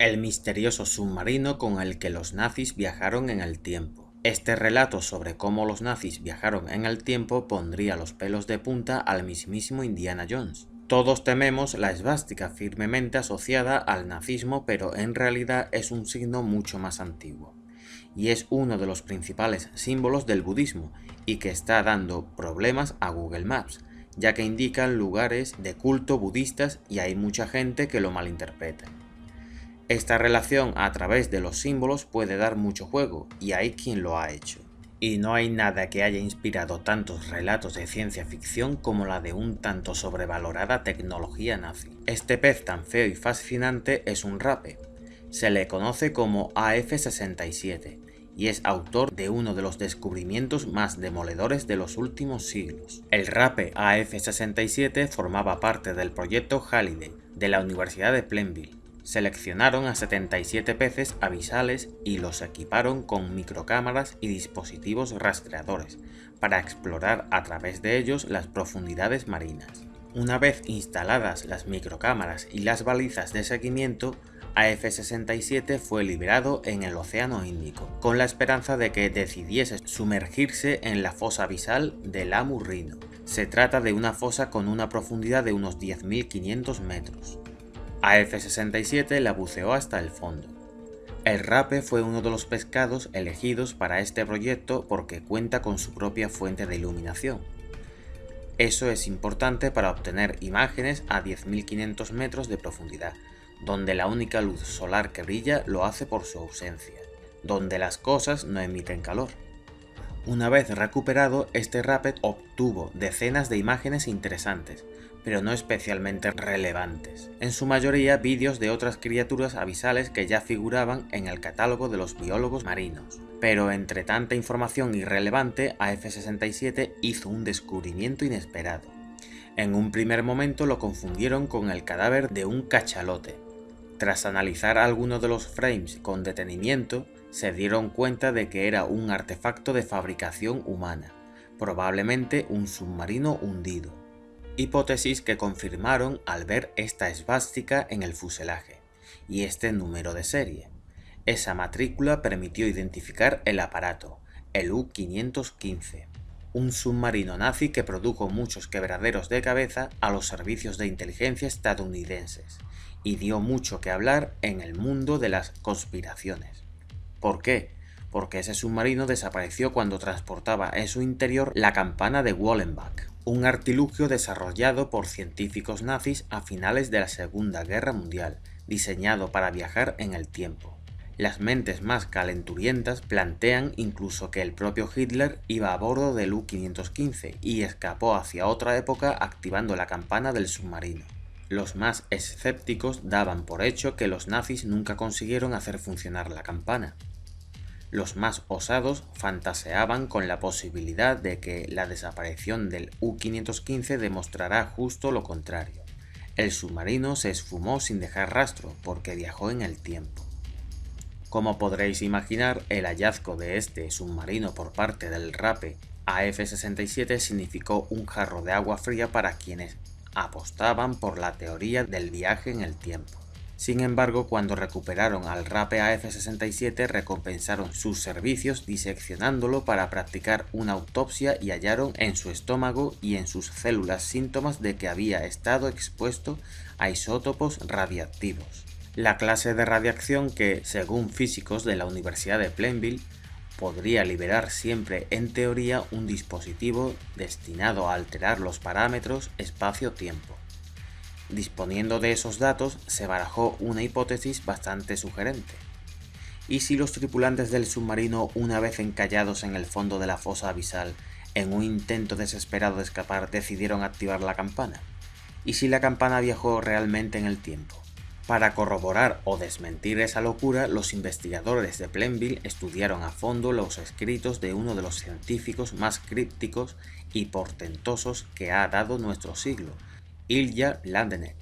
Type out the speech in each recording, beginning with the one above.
el misterioso submarino con el que los nazis viajaron en el tiempo. Este relato sobre cómo los nazis viajaron en el tiempo pondría los pelos de punta al mismísimo Indiana Jones. Todos tememos la esvástica firmemente asociada al nazismo, pero en realidad es un signo mucho más antiguo, y es uno de los principales símbolos del budismo, y que está dando problemas a Google Maps, ya que indican lugares de culto budistas y hay mucha gente que lo malinterpreta. Esta relación a través de los símbolos puede dar mucho juego, y hay quien lo ha hecho. Y no hay nada que haya inspirado tantos relatos de ciencia ficción como la de un tanto sobrevalorada tecnología nazi. Este pez tan feo y fascinante es un rape. Se le conoce como AF-67 y es autor de uno de los descubrimientos más demoledores de los últimos siglos. El rape AF-67 formaba parte del proyecto Halliday de la Universidad de Plainville. Seleccionaron a 77 peces abisales y los equiparon con microcámaras y dispositivos rastreadores para explorar a través de ellos las profundidades marinas. Una vez instaladas las microcámaras y las balizas de seguimiento, AF-67 fue liberado en el Océano Índico, con la esperanza de que decidiese sumergirse en la fosa abisal del Amurrino. Se trata de una fosa con una profundidad de unos 10.500 metros. AF-67 la buceó hasta el fondo. El rape fue uno de los pescados elegidos para este proyecto porque cuenta con su propia fuente de iluminación. Eso es importante para obtener imágenes a 10.500 metros de profundidad, donde la única luz solar que brilla lo hace por su ausencia, donde las cosas no emiten calor. Una vez recuperado, este rape obtuvo decenas de imágenes interesantes, pero no especialmente relevantes. En su mayoría vídeos de otras criaturas abisales que ya figuraban en el catálogo de los biólogos marinos. Pero entre tanta información irrelevante, AF-67 hizo un descubrimiento inesperado. En un primer momento lo confundieron con el cadáver de un cachalote. Tras analizar algunos de los frames con detenimiento, se dieron cuenta de que era un artefacto de fabricación humana, probablemente un submarino hundido. Hipótesis que confirmaron al ver esta esvástica en el fuselaje y este número de serie. Esa matrícula permitió identificar el aparato, el U-515, un submarino nazi que produjo muchos quebraderos de cabeza a los servicios de inteligencia estadounidenses y dio mucho que hablar en el mundo de las conspiraciones. ¿Por qué? Porque ese submarino desapareció cuando transportaba en su interior la campana de Wallenbach, un artilugio desarrollado por científicos nazis a finales de la Segunda Guerra Mundial, diseñado para viajar en el tiempo. Las mentes más calenturientas plantean incluso que el propio Hitler iba a bordo del U-515 y escapó hacia otra época activando la campana del submarino. Los más escépticos daban por hecho que los nazis nunca consiguieron hacer funcionar la campana. Los más osados fantaseaban con la posibilidad de que la desaparición del U-515 demostrará justo lo contrario. El submarino se esfumó sin dejar rastro porque viajó en el tiempo. Como podréis imaginar, el hallazgo de este submarino por parte del rape AF-67 significó un jarro de agua fría para quienes apostaban por la teoría del viaje en el tiempo. Sin embargo, cuando recuperaron al rape AF-67 recompensaron sus servicios diseccionándolo para practicar una autopsia y hallaron en su estómago y en sus células síntomas de que había estado expuesto a isótopos radiactivos. La clase de radiación que, según físicos de la Universidad de Plainville, podría liberar siempre en teoría un dispositivo destinado a alterar los parámetros espacio-tiempo. Disponiendo de esos datos, se barajó una hipótesis bastante sugerente. ¿Y si los tripulantes del submarino, una vez encallados en el fondo de la fosa abisal, en un intento desesperado de escapar, decidieron activar la campana? ¿Y si la campana viajó realmente en el tiempo? Para corroborar o desmentir esa locura, los investigadores de Plainville estudiaron a fondo los escritos de uno de los científicos más crípticos y portentosos que ha dado nuestro siglo, Ilya Landének,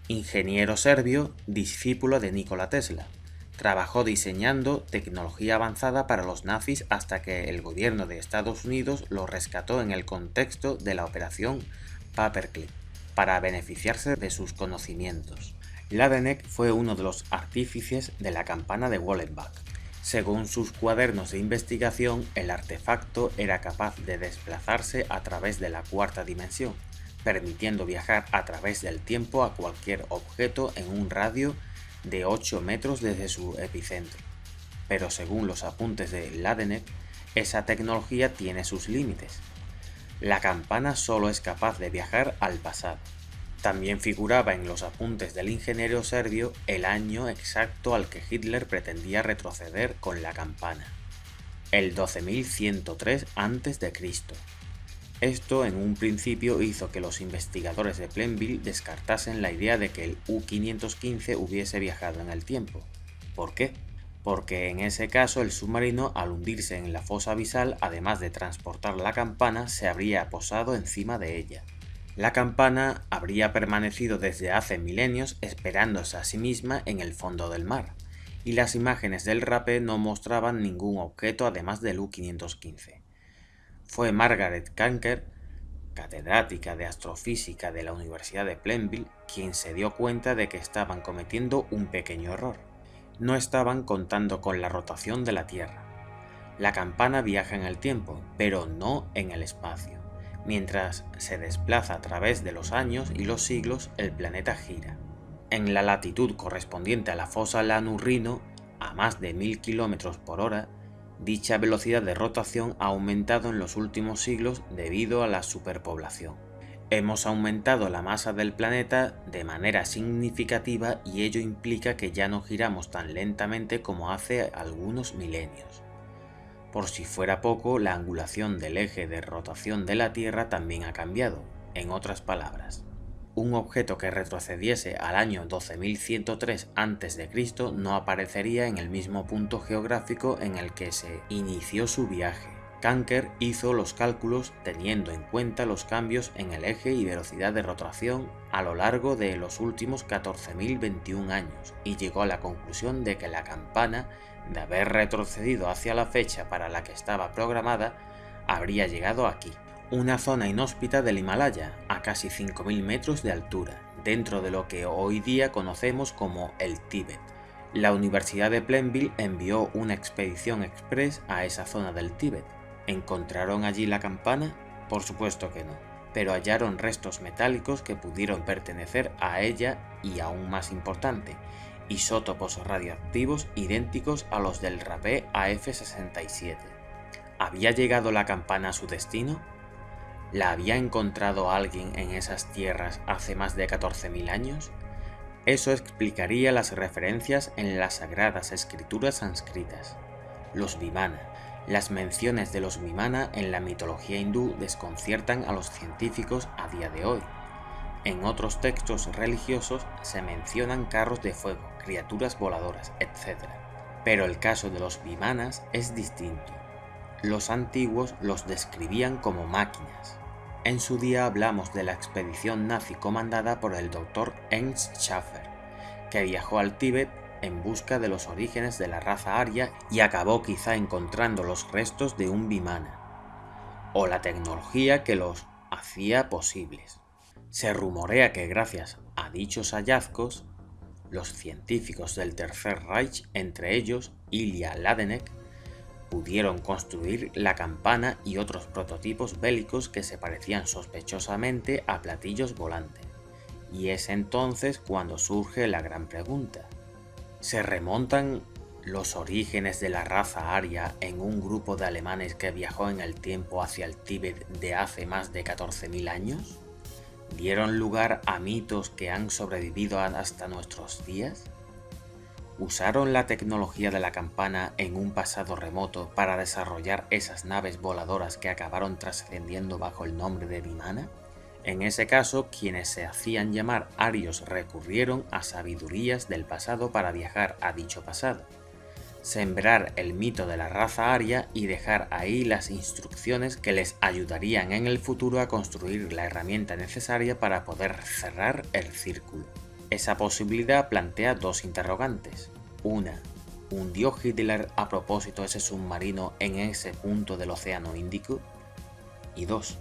ingeniero serbio, discípulo de Nikola Tesla. Trabajó diseñando tecnología avanzada para los nazis hasta que el gobierno de Estados Unidos lo rescató en el contexto de la operación Paperclip para beneficiarse de sus conocimientos. Ladeneck fue uno de los artífices de la campana de Wallenbach. Según sus cuadernos de investigación, el artefacto era capaz de desplazarse a través de la cuarta dimensión, permitiendo viajar a través del tiempo a cualquier objeto en un radio de 8 metros desde su epicentro. Pero según los apuntes de Ladeneck, esa tecnología tiene sus límites. La campana solo es capaz de viajar al pasado. También figuraba en los apuntes del ingeniero serbio el año exacto al que Hitler pretendía retroceder con la campana, el 12.103 a.C. Esto en un principio hizo que los investigadores de Plainville descartasen la idea de que el U-515 hubiese viajado en el tiempo. ¿Por qué? Porque en ese caso el submarino, al hundirse en la fosa abisal, además de transportar la campana, se habría posado encima de ella. La campana habría permanecido desde hace milenios esperándose a sí misma en el fondo del mar, y las imágenes del rapé no mostraban ningún objeto además del U-515. Fue Margaret Kanker, catedrática de astrofísica de la Universidad de Plainville, quien se dio cuenta de que estaban cometiendo un pequeño error. No estaban contando con la rotación de la Tierra. La campana viaja en el tiempo, pero no en el espacio. Mientras se desplaza a través de los años y los siglos, el planeta gira. En la latitud correspondiente a la fosa Lanurrino, a más de 1000 km por hora, dicha velocidad de rotación ha aumentado en los últimos siglos debido a la superpoblación. Hemos aumentado la masa del planeta de manera significativa y ello implica que ya no giramos tan lentamente como hace algunos milenios. Por si fuera poco, la angulación del eje de rotación de la Tierra también ha cambiado. En otras palabras, un objeto que retrocediese al año 12.103 a.C. no aparecería en el mismo punto geográfico en el que se inició su viaje. Kanker hizo los cálculos teniendo en cuenta los cambios en el eje y velocidad de rotación a lo largo de los últimos 14.021 años y llegó a la conclusión de que la campana, de haber retrocedido hacia la fecha para la que estaba programada, habría llegado aquí, una zona inhóspita del Himalaya, a casi 5.000 metros de altura, dentro de lo que hoy día conocemos como el Tíbet. La Universidad de Plainville envió una expedición express a esa zona del Tíbet. ¿Encontraron allí la campana? Por supuesto que no, pero hallaron restos metálicos que pudieron pertenecer a ella y, aún más importante, isótopos radioactivos idénticos a los del rapé AF-67. ¿Había llegado la campana a su destino? ¿La había encontrado alguien en esas tierras hace más de 14.000 años? Eso explicaría las referencias en las sagradas escrituras sánscritas. Los Vimana. Las menciones de los Vimana en la mitología hindú desconciertan a los científicos a día de hoy. En otros textos religiosos se mencionan carros de fuego, criaturas voladoras, etc. Pero el caso de los Vimanas es distinto. Los antiguos los describían como máquinas. En su día hablamos de la expedición nazi comandada por el Dr. Ernst Schäfer, que viajó al Tíbet en busca de los orígenes de la raza aria y acabó quizá encontrando los restos de un Vimana, o la tecnología que los hacía posibles. Se rumorea que gracias a dichos hallazgos, los científicos del Tercer Reich, entre ellos Ilya Ladeneck, pudieron construir la campana y otros prototipos bélicos que se parecían sospechosamente a platillos volantes. Y es entonces cuando surge la gran pregunta. ¿Se remontan los orígenes de la raza aria en un grupo de alemanes que viajó en el tiempo hacia el Tíbet de hace más de 14.000 años? ¿Dieron lugar a mitos que han sobrevivido hasta nuestros días? ¿Usaron la tecnología de la campana en un pasado remoto para desarrollar esas naves voladoras que acabaron trascendiendo bajo el nombre de Vimana? En ese caso, quienes se hacían llamar arios recurrieron a sabidurías del pasado para viajar a dicho pasado, sembrar el mito de la raza aria y dejar ahí las instrucciones que les ayudarían en el futuro a construir la herramienta necesaria para poder cerrar el círculo. Esa posibilidad plantea dos interrogantes. Una, ¿hundió Hitler a propósito ese submarino en ese punto del Océano Índico? Y dos,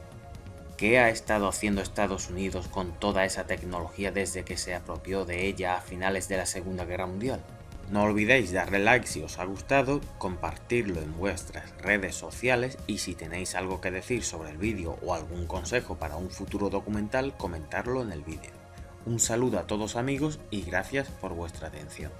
¿Qué ha estado haciendo Estados Unidos con toda esa tecnología desde que se apropió de ella a finales de la Segunda Guerra Mundial? No olvidéis darle like si os ha gustado, compartirlo en vuestras redes sociales y si tenéis algo que decir sobre el vídeo o algún consejo para un futuro documental, comentarlo en el vídeo. Un saludo a todos amigos y gracias por vuestra atención.